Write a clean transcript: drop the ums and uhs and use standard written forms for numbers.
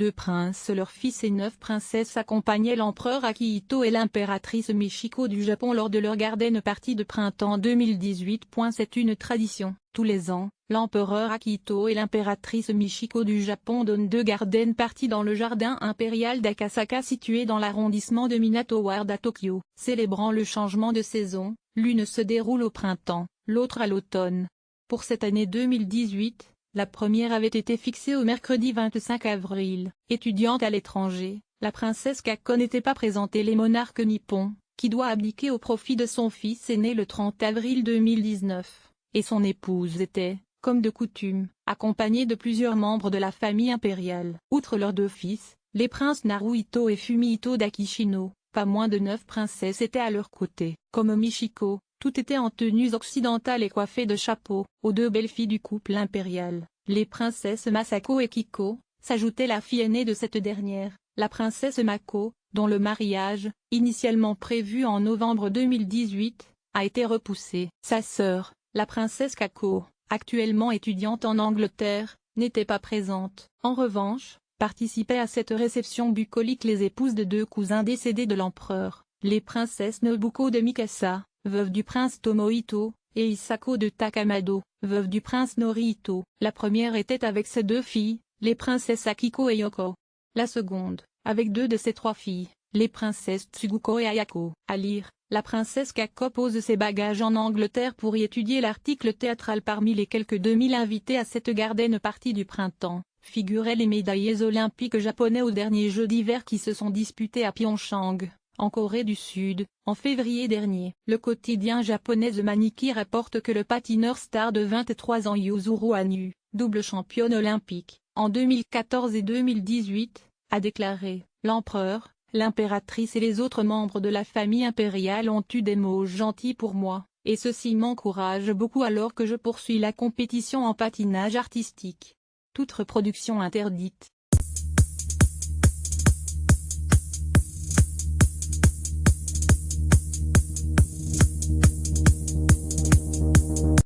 2 princes, leurs fils et 9 princesses accompagnaient l'empereur Akihito et l'impératrice Michiko du Japon lors de leur Garden Party de printemps 2018. C'est une tradition, tous les ans, l'empereur Akihito et l'impératrice Michiko du Japon donnent 2 Garden Party dans le jardin impérial d'Akasaka situé dans l'arrondissement de Minato Ward à Tokyo. Célébrant le changement de saison, l'une se déroule au printemps, l'autre à l'automne. Pour cette année 2018, la première avait été fixée au mercredi 25 avril. Étudiante à l'étranger, la princesse Kako n'était pas présentée. Les monarques nippons, qui doit abdiquer au profit de son fils aîné le 30 avril 2019, et son épouse étaient, comme de coutume, accompagnés de plusieurs membres de la famille impériale. Outre leurs 2 fils, les princes Naruhito et Fumihito d'Akishino, pas moins de 9 princesses étaient à leur côté. Comme Michiko, toutes étaient en tenues occidentales et coiffées de chapeaux. Aux 2 belles filles du couple impérial, les princesses Masako et Kiko, s'ajoutait la fille aînée de cette dernière, la princesse Mako, dont le mariage, initialement prévu en novembre 2018, a été repoussé. Sa sœur, la princesse Kako, actuellement étudiante en Angleterre, n'était pas présente. En revanche, participaient à cette réception bucolique les épouses de 2 cousins décédés de l'empereur, les princesses Nobuko de Mikasa, veuve du prince Tomohito, et Hisako de Takamado, veuve du prince Norihito. La première était avec ses 2 filles, les princesses Akiko et Yoko. La seconde, avec 2 de ses 3 filles, les princesses Tsuguko et Ayako. À lire, la princesse Kako pose ses bagages en Angleterre pour y étudier l'article théâtral. Parmi les quelques 2000 invités à cette Garden Party du printemps, figuraient les médaillés olympiques japonais aux derniers Jeux d'hiver qui se sont disputés à Pyeongchang, en Corée du Sud, en février dernier. Le quotidien japonais The Manikey rapporte que le patineur star de 23 ans Yuzuru Hanyu, double championne olympique, en 2014 et 2018, a déclaré « L'empereur, l'impératrice et les autres membres de la famille impériale ont eu des mots gentils pour moi, et ceci m'encourage beaucoup alors que je poursuis la compétition en patinage artistique. Toute reproduction interdite.